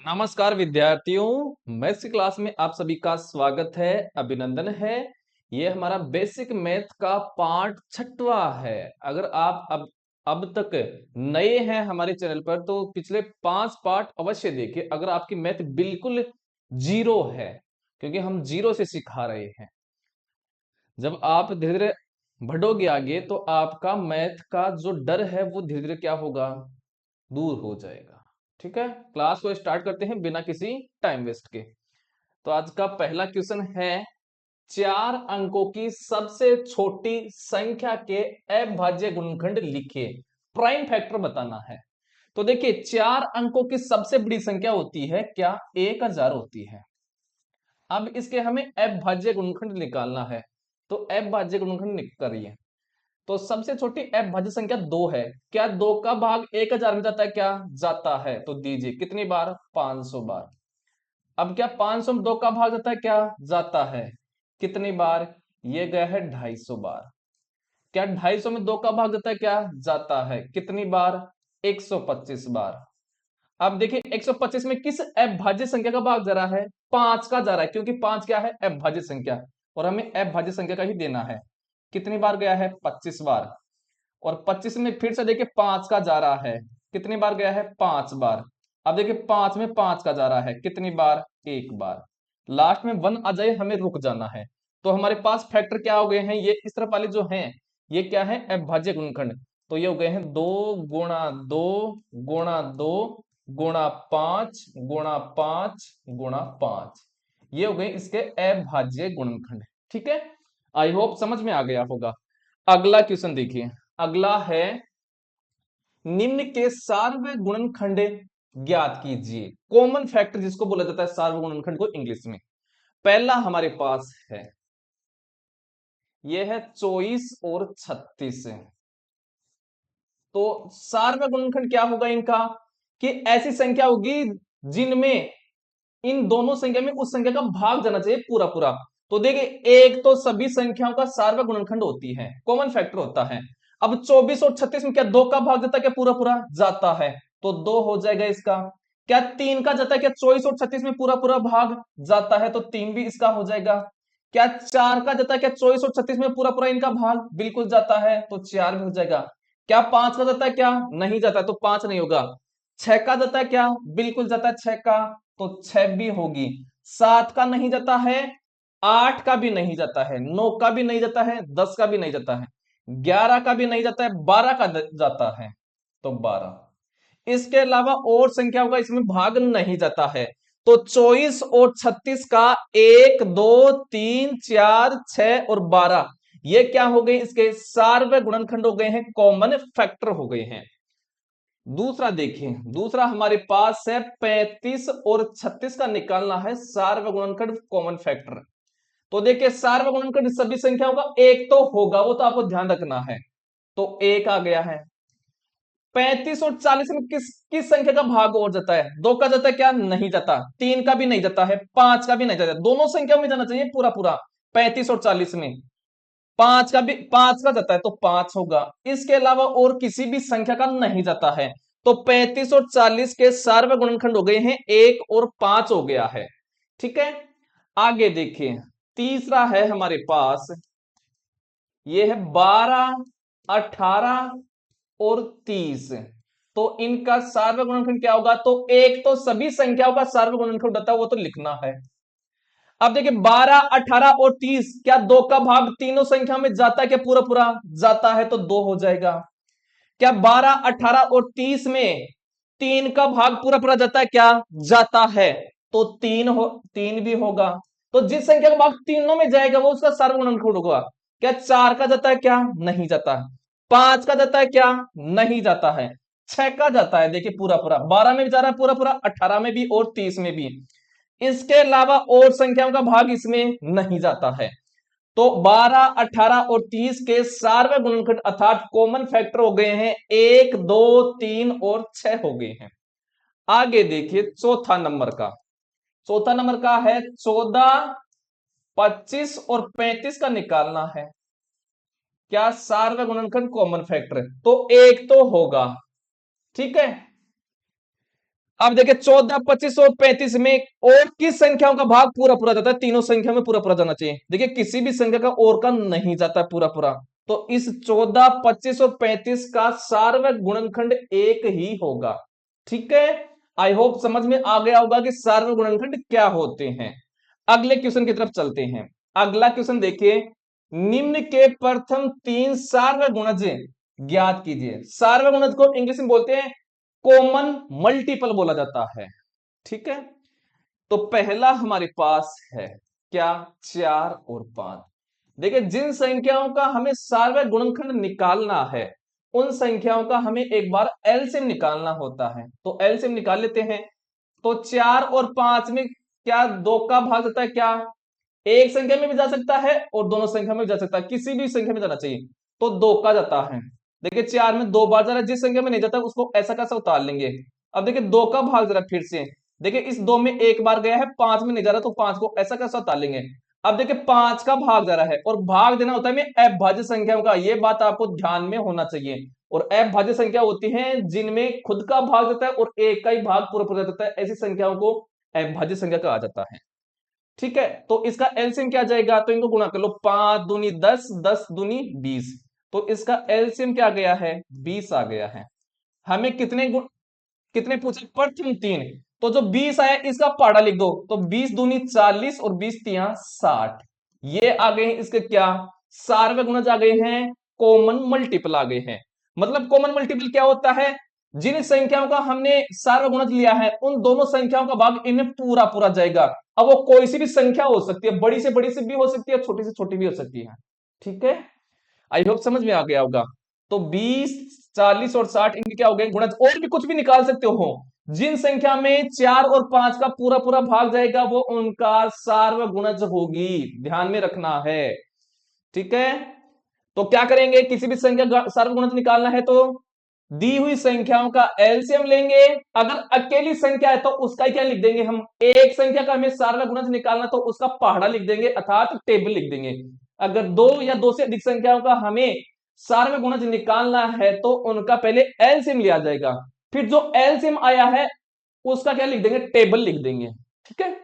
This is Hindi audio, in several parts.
नमस्कार विद्यार्थियों। मैथ्स की क्लास में आप सभी का स्वागत है, अभिनंदन है। ये हमारा बेसिक मैथ का पार्ट 6वां है। अगर आप अब तक नए हैं हमारे चैनल पर तो पिछले 5 पार्ट अवश्य देखिए। अगर आपकी मैथ बिल्कुल जीरो है, क्योंकि हम जीरो से सिखा रहे हैं। जब आप धीरे धीरे बढ़ोगे आगे तो आपका मैथ का जो डर है वो धीरे धीरे क्या होगा, दूर हो जाएगा। ठीक है, क्लास को स्टार्ट करते हैं बिना किसी टाइम वेस्ट के। तो आज का पहला क्वेश्चन है, 4 अंकों की सबसे छोटी संख्या के अभाज्य गुणनखंड लिखिए। प्राइम फैक्टर बताना है। तो देखिए, 4 अंकों की सबसे बड़ी संख्या होती है क्या, 1000 होती है। अब इसके हमें अभाज्य गुणनखंड निकालना है। तो अभाज्य गुणनखंड करिए। तो सबसे छोटी अभाज्य संख्या 2 है। क्या 2 का भाग 1000 में जाता है, क्या जाता है? तो दीजिए कितनी बार, 500 बार। अब क्या 500 में 2 का भाग जाता है, क्या जाता है? कितनी बार? ये गया है 250 बार। क्या 250 में 2 का भाग जाता है, क्या जाता है? कितनी बार? 125 बार। अब देखिए 125 में किस अभाज्य संख्या का भाग जा रहा है? 5 का जा रहा है, क्योंकि 5 क्या है, अभाज्य संख्या, और हमें अभाज्य संख्या का ही देना है। कितनी बार गया है? 25 बार। और 25 में फिर से देखिए 5 का जा रहा है। कितनी बार गया है? 5 बार। अब देखिए 5 में 5 का जा रहा है, कितनी बार? 1 बार। लास्ट में 1 आ जाए, हमें रुक जाना है। तो हमारे पास फैक्टर क्या हो गए हैं, ये इस तरफ वाले जो हैं, ये क्या है, अभाज्य गुणनखंड। तो ये हो गए हैं 2 गुणा 2 गुणा 2 गुणा 5 गुणा 5 गुणा 5। ये हो गए इसके अभाज्य गुणनखंड। ठीक है, आई होप समझ में आ गया होगा। अगला क्वेश्चन देखिए। अगला है, निम्न के सार्वगुणनखंड ज्ञात कीजिए। कॉमन फैक्टर जिसको बोला जाता है सार्वगुणनखंड को इंग्लिश में। पहला हमारे पास है, यह है 24 और 36। तो सार्वगुणनखंड क्या होगा इनका, कि ऐसी संख्या होगी जिनमें इन दोनों संख्या में उस संख्या का भाग जाना चाहिए पूरा पूरा। तो देखिए, एक तो सभी संख्याओं का सार्वगुणनखंड होती है, कॉमन फैक्टर होता है। अब 24 और 36 में क्या 2 का भाग जाता है, क्या पूरा पूरा जाता है? तो 2 हो जाएगा इसका। क्या 3 का जाता है, क्या 24 और 36 में पूरा पूरा भाग जाता है? तो 3 भी इसका हो जाएगा। क्या 4 का जाता है, क्या 24 और 36 में पूरा पूरा इनका भाग बिल्कुल जाता है? तो 4 भी हो जाएगा। क्या 5 का जाता है, क्या नहीं जाता है? तो 5 नहीं होगा। 6 का जाता है, क्या बिल्कुल जाता है 6 का? तो 6 भी होगी। 7 का नहीं जाता है, 8 का भी नहीं जाता है, 9 का भी नहीं जाता है, 10 का भी नहीं जाता है, 11 का भी नहीं जाता है, 12 का जाता है। तो 12। इसके अलावा और संख्याओं का इसमें भाग नहीं जाता है। तो 24 और 36 का 1 2 3 4 6 और 12, ये क्या हो गए, इसके सार्वगुणनखंड हो गए हैं, कॉमन फैक्टर हो गए हैं। दूसरा देखिए, दूसरा हमारे पास है 35 और 36 का निकालना है सार्वगुणनखंड कॉमन फैक्टर। तो देखिए, सार्वगुणनखंड सभी संख्याओं का एक तो होगा, वो तो आपको ध्यान रखना है। तो एक आ गया है। 35 और 40 में किस किस संख्या का भाग और जाता है? 2 का जाता है, क्या नहीं जाता? 3 का भी नहीं जाता है, 5 का भी नहीं जाता, दोनों संख्याओं में जाना चाहिए पूरा पूरा। 35 और 40 में 5 का भी, 5 का जाता है तो 5 होगा। इसके अलावा और किसी भी संख्या का नहीं जाता है। तो 35 और 40 के सार्वगुणनखंड हो गए हैं 1 और 5 हो गया है। ठीक है, आगे देखिए। तीसरा है हमारे पास, ये है 12 18 और 30। तो इनका सार्वगुणनखंड क्या होगा? तो एक तो सभी संख्याओं का सार्वगुणनखंड होता है, वो तो लिखना है। अब देखिए 12 18 और 30, क्या 2 का भाग तीनों संख्या में जाता है, क्या पूरा पूरा जाता है? तो 2 हो जाएगा। क्या 12 18 और 30 में 3 का भाग पूरा पूरा जाता है, क्या जाता है? तो 3 भी होगा। तो जिस संख्या का भाग तीनों में जाएगा वो उसका सार्वगुणनखंड होगा। क्या 4 का जाता है, क्या नहीं जाता? 5 का जाता है, क्या नहीं जाता है? 6 का जाता है, देखिए पूरा पूरा, 12 में भी जा रहा है पूरा पूरा, 18 में भी और 30 में भी। इसके अलावा और संख्याओं का भाग इसमें नहीं जाता है। तो 12 18 और 30 के सार्वगुणनखंड अर्थात कॉमन फैक्टर हो गए हैं 1 2 3 और 6 हो गए हैं। आगे देखिए चौथा नंबर का। चौथा नंबर का है 14 25 और 35 का निकालना है। क्या सार्वगुणनखंड कॉमन फैक्टर है? तो एक तो होगा। ठीक है, अब देखिए 14, 25 और 35 में और किस संख्याओं का भाग पूरा पूरा जाता है? तीनों संख्या में पूरा पूरा जाना चाहिए। देखिए किसी भी संख्या का और का नहीं जाता पूरा पूरा, तो इस 14, 25 और 35 का सार्वत्रिक गुणनखंड एक ही होगा। ठीक है, आई होप समझ में आ गया होगा कि सार्वत्रिक गुणनखंड क्या होते हैं। अगले क्वेश्चन की तरफ चलते हैं। अगला क्वेश्चन देखिए, निम्न के प्रथम तीन सार्वत्रिक गुणज ज्ञात कीजिए। सार्वत्रिक गुणज को इंग्लिश में बोलते हैं कॉमन मल्टीपल बोला जाता है। ठीक है, तो पहला हमारे पास है क्या? 4 और 5। देखिए जिन संख्याओं का हमें सार्वत्रिक गुणनखंड निकालना है उन संख्याओं का हमें एक बार एलसीएम निकालना होता है, तो एलसीएम निकाल लेते हैं। तो 4 और 5 में क्या दो का भाग जाता है? क्या एक संख्या में भी जा सकता है और दोनों संख्या में भी जा सकता है, किसी भी संख्या में जाना चाहिए, तो दो का जाता है। देखिए 4 में दो बार जा रहा है, जिस संख्या में नहीं जाता उसको ऐसा कैसा उतार लेंगे। अब देखिए दो का भाग जरा फिर से, देखिए इस दो में एक बार गया है, 5 में नहीं जा रहा, तो 5 को ऐसा कैसा उतार लेंगे। अब देखिए 5 का भाग जा रहा है और भाग देना होता है में अभाज्य संख्याओं का, ये बात आपको ध्यान में होना चाहिए। और अभाज्य संख्या होती है जिनमें खुद का भाग जाता है और एक का ही भाग पूरा पूरा जाता है, ऐसी संख्याओं को अभाज्य संख्या कहा जाता है। ठीक है, तो इसका एलसीएम क्या जाएगा? तो इनको गुणा कर लो, 5 दूनी 10, 10 दूनी 20, तो इसका एलसीएम क्या गया है? 20 आ गया है। हमें कितने गुण कितने पूछे? प्रथम तीन, तो जो 20 आया इसका पहाड़ा लिख दो, तो 20 दूनी 40 और 20 तिया 60। ये आ गए हैं इसके क्या? सार्वत्रिक गुणज आ गए हैं, कॉमन मल्टीपल आ गए हैं। मतलब कॉमन मल्टीपल क्या होता है? जिन संख्याओं का हमने सार्वत्रिक गुणज लिया है उन दोनों संख्याओं का भाग इनमें पूरा पूरा जाएगा। अब वो कोई सी भी संख्या हो सकती है, बड़ी से बड़ी से भी हो सकती है, छोटी से छोटी भी हो सकती है। ठीक है, आई होप समझ में आ गया होगा। तो 20, 40 और 60 इनके क्या हो गए? गुणज। और भी कुछ भी निकाल सकते हो, जिन संख्या में 4 और 5 का पूरा पूरा भाग जाएगा वो उनका सार्वत्रिक गुणज होगी, ध्यान में रखना है। ठीक है, तो क्या करेंगे? किसी भी संख्या का सार्वत्रिक गुणज निकालना है तो दी हुई संख्याओं का एलसीएम लेंगे। अगर अकेली संख्या है तो उसका क्या लिख देंगे हम? एक संख्या का हमें सार्वत्रिक गुणज निकालना तो उसका पहाड़ा लिख देंगे अर्थात टेबल लिख देंगे। अगर दो या दो से अधिक संख्याओं का हमें सार्वत्रिक गुणज निकालना है तो उनका पहले एलसीएम लिया जाएगा, फिर जो एलसीएम आया है उसका क्या लिख देंगे? टेबल लिख देंगे। ठीक है,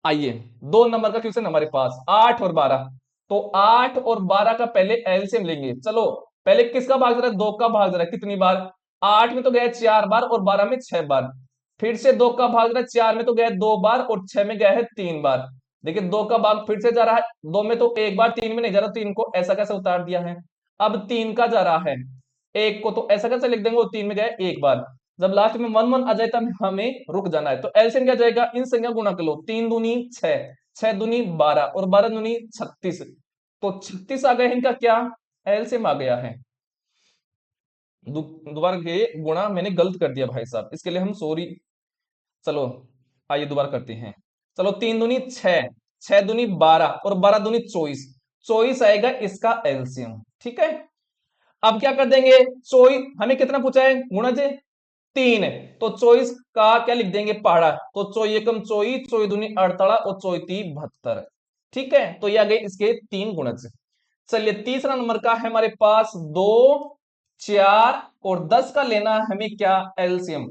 आइए 2 नंबर का क्वेश्चन हमारे पास, 8 और 12। तो 8 और 12 का पहले एलसीएम लेंगे। चलो पहले किसका भाग जरा? दो का भाग जरा, कितनी बार? 8 में तो गया 4 बार और 12 में 6 बार। फिर से दो का भाग जरा, 4 में तो गया 2 बार और 6 में गया है 3 बार। देखिए दो का भाग फिर से जा रहा है, दो में तो एक बार, 3 में नहीं जा रहा, 3 को ऐसा कैसे उतार दिया है। अब 3 का जा रहा है, एक को तो ऐसा कैसे लिख देंगे, वो 3 में गया एक बार। जब लास्ट में 1 1 आ जाए तब हमें रुक जाना है, तो एलसीएम क्या जाएगा? इन संख्या गुणा कर लो, 3 दूनी 6, 6 दूनी 12 और 12 दूनी 36, तो 36 आ गए। इनका क्या एलसीएम आ गया है। दोबारा ये गुणा मैंने गलत कर दिया भाई साहब, इसके लिए हम सॉरी। चलो आइए दोबारा करते हैं। चलो 3 दूनी 6, 6 दूनी 12 और 12 दूनी 24, 24 आएगा इसका एलसीएम। ठीक है, अब क्या कर देंगे? 24 हमें कितना पूछा है? गुणज 3 है, तो 24 का क्या लिख देंगे? पहाड़ा। तो 24 एकम 24, 24 दूनी 48 और 24 तीन 72। ठीक है, तो ये आ गए इसके 3 गुणज। चलिए तीसरा नंबर का है हमारे पास 2, 4 और 10 का लेना है हमें क्या? एलसीएम।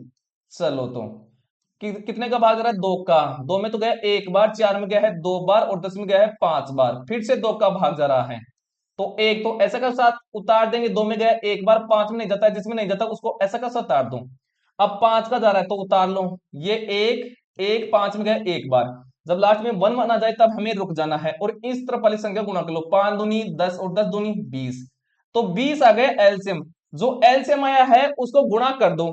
चलो तो कितने का भाग रहा है? 2 का। 2 में तो गया 1 बार, 4 में गया है 2 बार और 10 में गया है 5 बार, फिर से 2 का भाग जा रहा है, तो एक तो ऐसा का साथ उतार देंगे। 2 में गया 1 बार, 5 में नहीं जाता है, जिसमें नहीं जाता उसको ऐसा का साथ उतार दो। अब 5 का जा रहा है तो उतार लो, ये एक एक 5 में गया 1 बार। जब लास्ट में 1 1 आ जाए तब हमें रुक जाना है और इस तरफ वाली संख्या गुणा कर लो, 5 दूनी 10 और 10 दूनी 20, तो 20 आ गए एलसीएम। जो एलसीएम आया है उसको गुणा कर दो,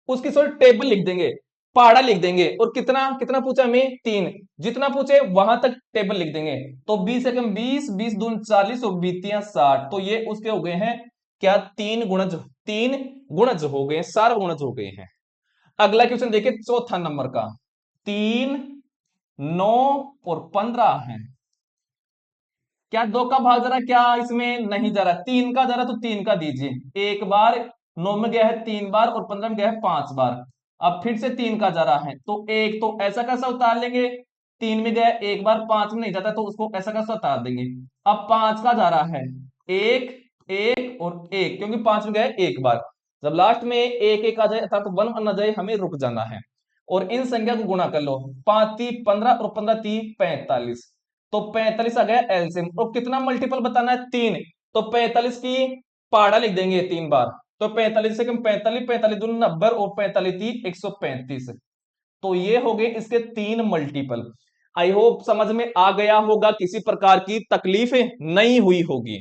उसकी सॉरी टेबल लिख देंगे, पहाड़ा लिख देंगे, और कितना कितना पूछा हमें? 3, जितना पूछे वहां तक टेबल लिख देंगे। तो 20 एकम 20, 20 दून 40 और 20 60, तो ये उसके हो गए हैं क्या? 3 गुणज, 3 गुणज हो गए, सार्वत्रिक गुणज हो गए हैं। अगला क्वेश्चन देखिए चौथा नंबर का, 3, 9 और 15 है। क्या दो का भाग जा रहा? क्या इसमें नहीं जा रहा? 3 का जा रहा, तो 3 का दीजिए। 1 बार 9 में गया है 3 बार और 15 में गया है 5 बार। अब फिर से 3 का जा रहा है, तो एक तो ऐसा कैसा उतार लेंगे? 3 में गया 1 बार, 5 में नहीं जाता तो उसको ऐसा कैसा उतार देंगे। अब 5 का जा रहा है, एक एक और एक, क्योंकि 5 में गया 1 बार। जब लास्ट में एक एक आ जाए अर्थात 1 1 आ जाए हमें रुक जाना है। और इन संख्या को गुणा कर लो, 5 3 15 और 15 3 45, तो 45 आ गया एलसीएम। और कितना मल्टीपल बताना है, 3, तो 45 की पहाड़ा लिख देंगे 3 बार, तो 45 से कम 45, 45 दूनी 90 और 45 3 135, तो ये हो गए इसके 3 मल्टीपल। आई होप समझ में आ गया होगा, किसी प्रकार की तकलीफ नहीं हुई होगी।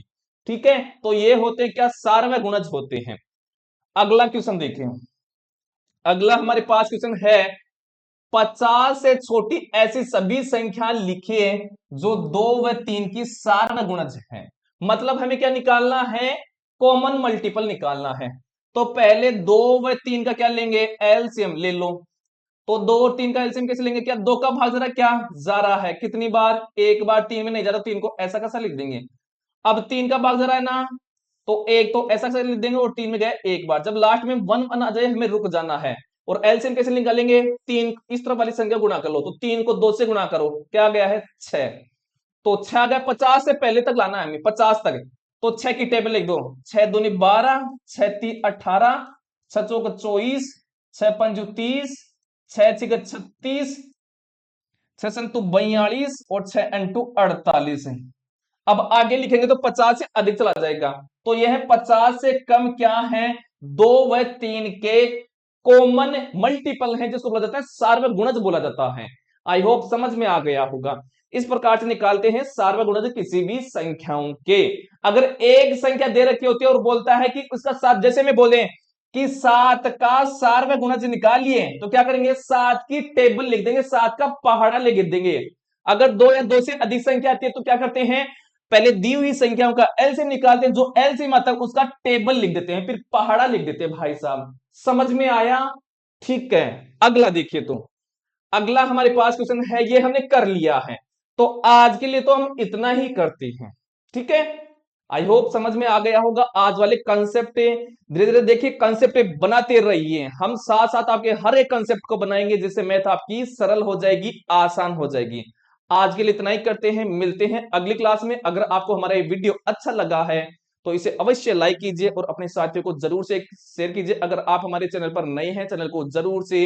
ठीक है, तो ये होते हैं क्या, सारवे गुणज होते हैं। अगला क्वेश्चन देखें, अगला हमारे पास क्वेश्चन है, 50 से छोटी ऐसी सभी संख्या लिखिए जो 2 व 3 की सार्व गुणज है। मतलब हमें क्या निकालना है, कॉमन मल्टीपल निकालना है। तो पहले 2 व 3 का क्या लेंगे, एलसीएम ले लो। तो 2 और 3 का एलसीएम कैसे लेंगे, क्या 2 का भाग जरा क्या जा रहा है, कितनी बार, एक बार, 3 में नहीं जा रहा, 3 को ऐसा कैसा लिख देंगे। अब 3 का भाग जरा है ना, तो एक तो ऐसा कैसे लिख देंगे, और 3 में गया एक बार, जब लास्ट में 1 आ जाए हमें रुक जाना है। और एलसीएम कैसे निकालेंगे, 3 इस तरफ वाली संख्या गुणा कर लो, तो 3 को 2 से गुणा करो, क्या गया है 6, तो 6 गया, 50 से पहले तक लाना है हमें, 50 तक। तो 6 की टेबल लिख दो, 6 दूनी 12, 6 3 18, 6 चौक 24, 6 पंजू 30, 6 छिक 36, 6 संतु 42 और 6 अंटू 48 है। अब आगे लिखेंगे तो 50 से अधिक चला जाएगा, तो यह 50 से कम क्या है, 2 व 3 के कॉमन मल्टीपल है, जिसको बोला जाता है सार्वगुणज बोला जाता है। आई होप समझ में आ गया होगा। इस प्रकार से निकालते हैं सार्वगुणज किसी भी संख्याओं के। अगर एक संख्या दे रखी होती है और बोलता है कि उसका सात, जैसे में बोले कि 7 का सार्वगुणज निकालिए, तो क्या करेंगे, 7 की टेबल लिख देंगे, 7 का पहाड़ा लिख देंगे। अगर 2 या 2 से अधिक संख्या आती है तो क्या करते हैं, पहले दी हुई संख्याओं का एलसीएम निकालते हैं, जो एलसीएम आता है उसका टेबल लिख देते हैं, फिर पहाड़ा लिख देते हैं। भाई साहब समझ में आया, ठीक है। अगला देखिए, तो अगला हमारे पास क्वेश्चन है, ये हमने कर लिया है, तो आज के लिए तो हम इतना ही करते हैं। ठीक है, आई होप समझ में आ गया होगा आज वाले कंसेप्ट। धीरे धीरे देखिए कंसेप्ट बनाते रहिए, हम साथ साथ आपके हर एक कंसेप्ट को बनाएंगे, जिससे मैथ आपकी सरल हो जाएगी, आसान हो जाएगी। आज के लिए इतना ही करते हैं, मिलते हैं अगली क्लास में। अगर आपको हमारा ये वीडियो अच्छा लगा है तो इसे अवश्य लाइक कीजिए और अपने साथियों को जरूर से शेयर कीजिए। अगर आप हमारे चैनल पर नए हैं, चैनल को जरूर से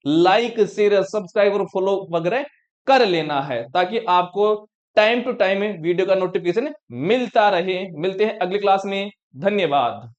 लाइक शेयर सब्सक्राइब और फॉलो वगैरह कर लेना है, ताकि आपको टाइम टू टाइम वीडियो का नोटिफिकेशन मिलता रहे। मिलते हैं अगली क्लास में, धन्यवाद।